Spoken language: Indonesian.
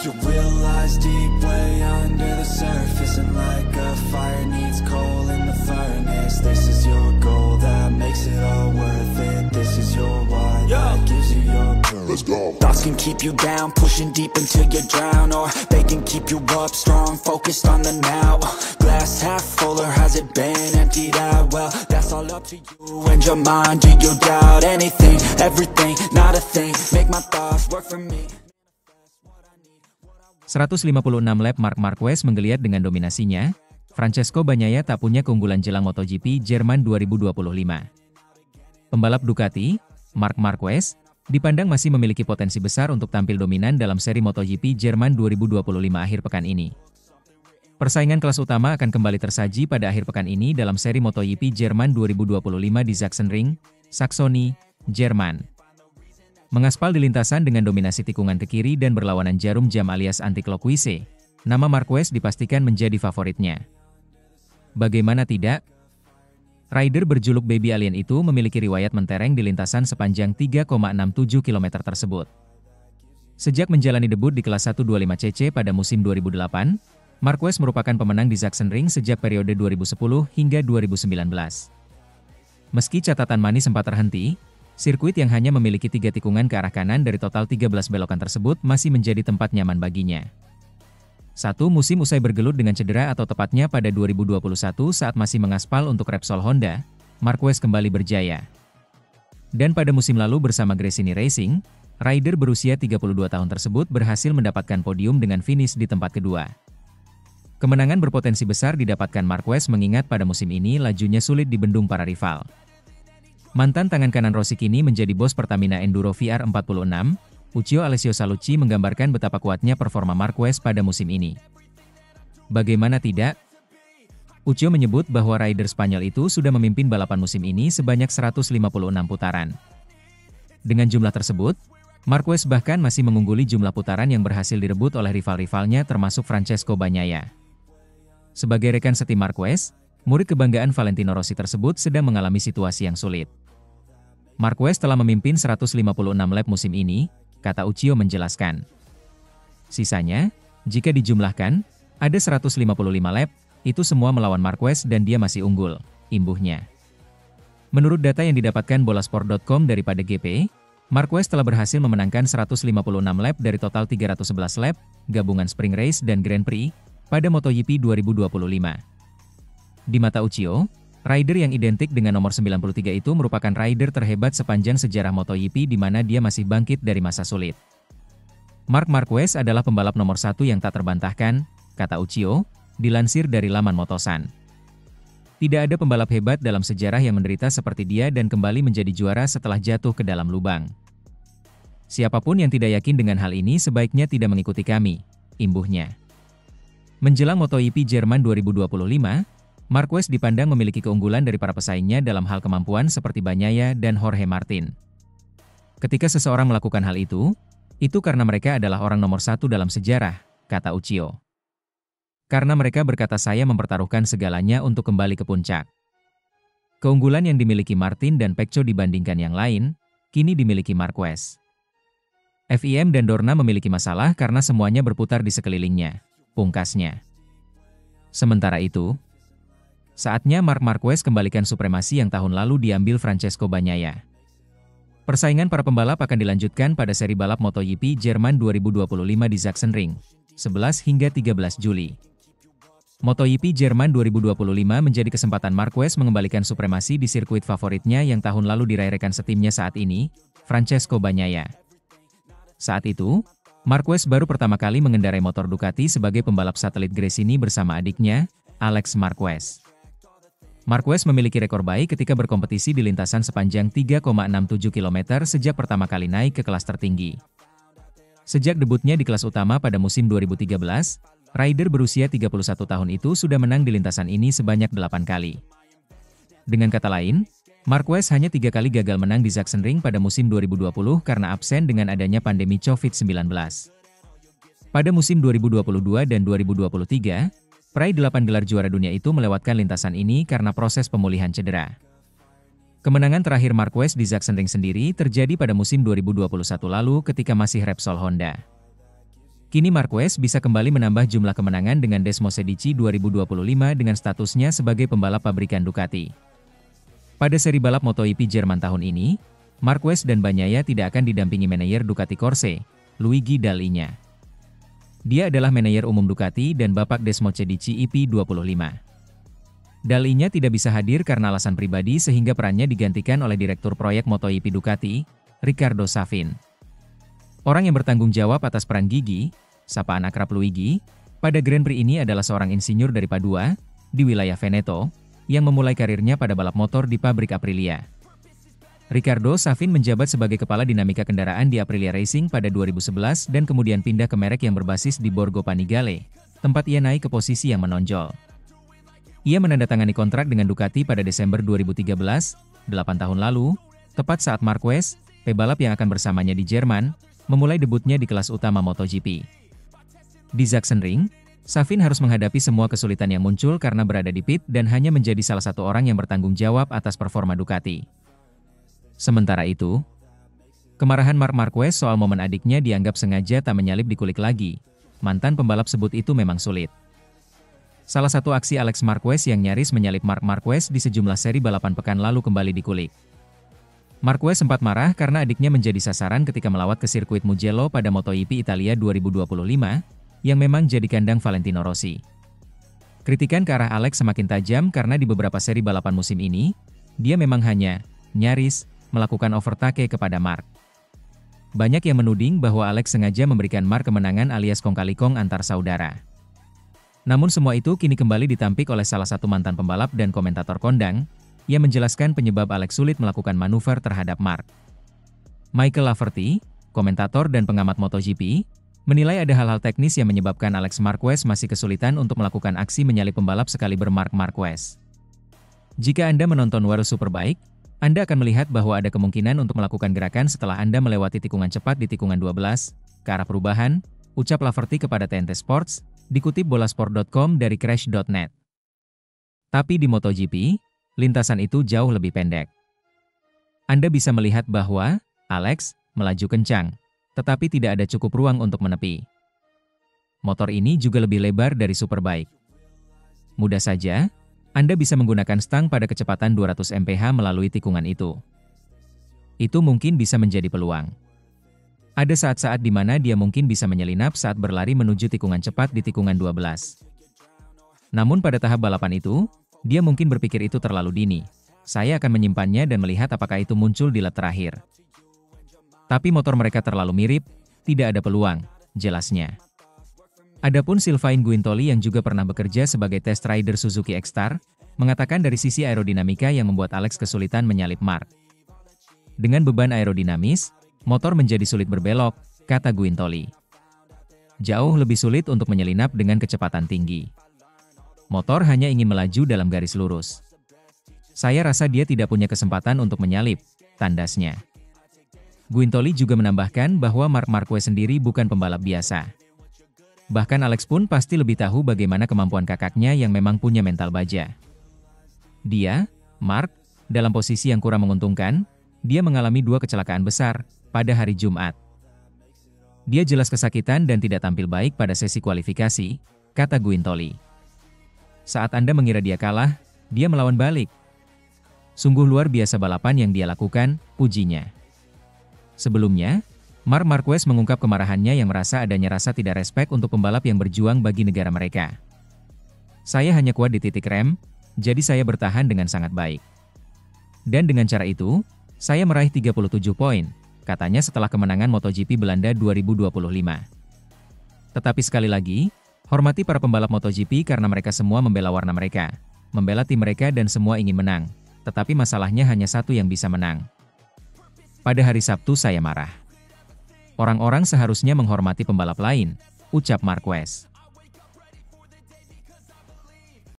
You realize deep way under the surface, and like a fire needs coal in the furnace. This is your goal that makes it all worth it. This is your why that gives you your purpose. Let's go. Thoughts can keep you down, pushing deep until you drown, or they can keep you up strong, focused on the now. Glass half full, or has it been emptied out? Well, that's all up to you and your mind. Do you doubt anything, everything, not a thing? Make my thoughts work for me. 156 lap Marc Marquez menggeliat dengan dominasinya. Francesco Bagnaia tak punya keunggulan jelang MotoGP Jerman 2025. Pembalap Ducati, Marc Marquez, dipandang masih memiliki potensi besar untuk tampil dominan dalam seri MotoGP Jerman 2025 akhir pekan ini. Persaingan kelas utama akan kembali tersaji pada akhir pekan ini dalam seri MotoGP Jerman 2025 di Sachsenring, Saksoni, Jerman. Mengaspal di lintasan dengan dominasi tikungan ke kiri dan berlawanan jarum jam alias anti-clockwise, nama Marquez dipastikan menjadi favoritnya. Bagaimana tidak? Rider berjuluk Baby Alien itu memiliki riwayat mentereng di lintasan sepanjang 3,67 km tersebut. Sejak menjalani debut di kelas 125cc pada musim 2008, Marquez merupakan pemenang di Sachsenring sejak periode 2010 hingga 2019. Meski catatan manis sempat terhenti, sirkuit yang hanya memiliki 3 tikungan ke arah kanan dari total 13 belokan tersebut masih menjadi tempat nyaman baginya. Satu musim usai bergelut dengan cedera atau tepatnya pada 2021 saat masih mengaspal untuk Repsol Honda, Marquez kembali berjaya. Dan pada musim lalu bersama Gresini Racing, rider berusia 32 tahun tersebut berhasil mendapatkan podium dengan finish di tempat kedua. Kemenangan berpotensi besar didapatkan Marquez mengingat pada musim ini lajunya sulit dibendung para rival. Mantan tangan kanan Rossi kini menjadi bos Pertamina Enduro VR46, Uccio Alessio Salucci menggambarkan betapa kuatnya performa Marquez pada musim ini. Bagaimana tidak? Uccio menyebut bahwa rider Spanyol itu sudah memimpin balapan musim ini sebanyak 156 putaran. Dengan jumlah tersebut, Marquez bahkan masih mengungguli jumlah putaran yang berhasil direbut oleh rival-rivalnya termasuk Francesco Bagnaia. Sebagai rekan setim Marquez, murid kebanggaan Valentino Rossi tersebut sedang mengalami situasi yang sulit. Marquez telah memimpin 156 lap musim ini, kata Uccio menjelaskan. Sisanya, jika dijumlahkan, ada 155 lap, itu semua melawan Marquez dan dia masih unggul, imbuhnya. Menurut data yang didapatkan bolasport.com daripada GP, Marquez telah berhasil memenangkan 156 lap dari total 311 lap, gabungan Spring Race dan Grand Prix, pada MotoGP 2025. Di mata Uccio, rider yang identik dengan nomor 93 itu merupakan rider terhebat sepanjang sejarah MotoGP di mana dia masih bangkit dari masa sulit. Marc Marquez adalah pembalap nomor 1 yang tak terbantahkan, kata Uccio, dilansir dari laman Motosan. Tidak ada pembalap hebat dalam sejarah yang menderita seperti dia dan kembali menjadi juara setelah jatuh ke dalam lubang. Siapapun yang tidak yakin dengan hal ini sebaiknya tidak mengikuti kami, imbuhnya. Menjelang MotoGP Jerman 2025, Marquez dipandang memiliki keunggulan dari para pesaingnya dalam hal kemampuan seperti Bagnaia dan Jorge Martin. Ketika seseorang melakukan hal itu karena mereka adalah orang nomor 1 dalam sejarah, kata Uccio. Karena mereka berkata saya mempertaruhkan segalanya untuk kembali ke puncak. Keunggulan yang dimiliki Martin dan Pecco dibandingkan yang lain, kini dimiliki Marquez. FIM dan Dorna memiliki masalah karena semuanya berputar di sekelilingnya, pungkasnya. Sementara itu, saatnya Marc Marquez kembalikan supremasi yang tahun lalu diambil Francesco Bagnaia. Persaingan para pembalap akan dilanjutkan pada seri balap MotoGP Jerman 2025 di Sachsenring, 11 hingga 13 Juli. MotoGP Jerman 2025 menjadi kesempatan Marquez mengembalikan supremasi di sirkuit favoritnya yang tahun lalu diraih rekan setimnya saat ini, Francesco Bagnaia. Saat itu, Marquez baru pertama kali mengendarai motor Ducati sebagai pembalap satelit Gresini bersama adiknya, Alex Marquez. Marquez memiliki rekor baik ketika berkompetisi di lintasan sepanjang 3,67 km sejak pertama kali naik ke kelas tertinggi. Sejak debutnya di kelas utama pada musim 2013, rider berusia 31 tahun itu sudah menang di lintasan ini sebanyak 8 kali. Dengan kata lain, Marquez hanya 3 kali gagal menang di Sachsenring pada musim 2020 karena absen dengan adanya pandemi COVID-19. Pada musim 2022 dan 2023, peraih 8 gelar juara dunia itu melewatkan lintasan ini karena proses pemulihan cedera. Kemenangan terakhir Marquez di Sachsenring sendiri terjadi pada musim 2021 lalu ketika masih Repsol Honda. Kini Marquez bisa kembali menambah jumlah kemenangan dengan Desmosedici 2025 dengan statusnya sebagai pembalap pabrikan Ducati. Pada seri balap MotoGP Jerman tahun ini, Marquez dan Bagnaia tidak akan didampingi manajer Ducati Corse, Luigi Dall'Igna. Dia adalah manajer umum Ducati dan bapak Desmosedici IP25. Dall'Igna tidak bisa hadir karena alasan pribadi sehingga perannya digantikan oleh Direktur Proyek MotoGP Ducati, Riccardo Savin. Orang yang bertanggung jawab atas peran Gigi, sapaan akrab Luigi, pada Grand Prix ini adalah seorang insinyur dari Padua, di wilayah Veneto, yang memulai karirnya pada balap motor di pabrik Aprilia. Riccardo Savin menjabat sebagai kepala dinamika kendaraan di Aprilia Racing pada 2011 dan kemudian pindah ke merek yang berbasis di Borgo Panigale, tempat ia naik ke posisi yang menonjol. Ia menandatangani kontrak dengan Ducati pada Desember 2013, 8 tahun lalu, tepat saat Marquez, pebalap yang akan bersamanya di Jerman, memulai debutnya di kelas utama MotoGP. Di Sachsenring, Savin harus menghadapi semua kesulitan yang muncul karena berada di pit dan hanya menjadi salah satu orang yang bertanggung jawab atas performa Ducati. Sementara itu, kemarahan Marc Marquez soal momen adiknya dianggap sengaja tak menyalip dikulik lagi. Mantan pembalap sebut itu memang sulit. Salah satu aksi Alex Marquez yang nyaris menyalip Marc Marquez di sejumlah seri balapan pekan lalu kembali dikulik. Marquez sempat marah karena adiknya menjadi sasaran ketika melawat ke sirkuit Mugello pada MotoGP Italia 2025, yang memang jadi kandang Valentino Rossi. Kritikan ke arah Alex semakin tajam karena di beberapa seri balapan musim ini, dia memang hanya, nyaris, melakukan overtake kepada Marc. Banyak yang menuding bahwa Alex sengaja memberikan Marc kemenangan alias kong kali kong antar saudara. Namun semua itu kini kembali ditampik oleh salah satu mantan pembalap dan komentator kondang, yang menjelaskan penyebab Alex sulit melakukan manuver terhadap Marc. Michael Laverty, komentator dan pengamat MotoGP, menilai ada hal-hal teknis yang menyebabkan Alex Marquez masih kesulitan untuk melakukan aksi menyalip pembalap sekaliber Marc Marquez. Jika Anda menonton Waru Superbike, Anda akan melihat bahwa ada kemungkinan untuk melakukan gerakan setelah Anda melewati tikungan cepat di tikungan 12, ke arah perubahan, ucap Laverty kepada TNT Sports, dikutip bolasport.com dari crash.net. Tapi di MotoGP, lintasan itu jauh lebih pendek. Anda bisa melihat bahwa Alex melaju kencang, tetapi tidak ada cukup ruang untuk menepi. Motor ini juga lebih lebar dari Superbike. Mudah saja, Anda bisa menggunakan stang pada kecepatan 200 mph melalui tikungan itu. Itu mungkin bisa menjadi peluang. Ada saat-saat di mana dia mungkin bisa menyelinap saat berlari menuju tikungan cepat di tikungan 12. Namun pada tahap balapan itu, dia mungkin berpikir itu terlalu dini. Saya akan menyimpannya dan melihat apakah itu muncul di lap terakhir. Tapi motor mereka terlalu mirip, tidak ada peluang, jelasnya. Adapun Sylvain Guintoli yang juga pernah bekerja sebagai test rider Suzuki X-Star, mengatakan dari sisi aerodinamika yang membuat Alex kesulitan menyalip Marc. Dengan beban aerodinamis, motor menjadi sulit berbelok, kata Guintoli. Jauh lebih sulit untuk menyelinap dengan kecepatan tinggi. Motor hanya ingin melaju dalam garis lurus. Saya rasa dia tidak punya kesempatan untuk menyalip, tandasnya. Guintoli juga menambahkan bahwa Marc Marquez sendiri bukan pembalap biasa. Bahkan Alex pun pasti lebih tahu bagaimana kemampuan kakaknya yang memang punya mental baja. Dia, Marc, dalam posisi yang kurang menguntungkan, dia mengalami 2 kecelakaan besar pada hari Jumat. Dia jelas kesakitan dan tidak tampil baik pada sesi kualifikasi, kata Guintoli. Saat Anda mengira dia kalah, dia melawan balik. Sungguh luar biasa balapan yang dia lakukan, pujinya. Sebelumnya, Marc Marquez mengungkap kemarahannya yang merasa adanya rasa tidak respek untuk pembalap yang berjuang bagi negara mereka. Saya hanya kuat di titik rem, jadi saya bertahan dengan sangat baik. Dan dengan cara itu, saya meraih 37 poin, katanya setelah kemenangan MotoGP Belanda 2025. Tetapi sekali lagi, hormati para pembalap MotoGP karena mereka semua membela warna mereka, membela tim mereka dan semua ingin menang, tetapi masalahnya hanya satu yang bisa menang. Pada hari Sabtu saya marah. Orang-orang seharusnya menghormati pembalap lain, ucap Marquez.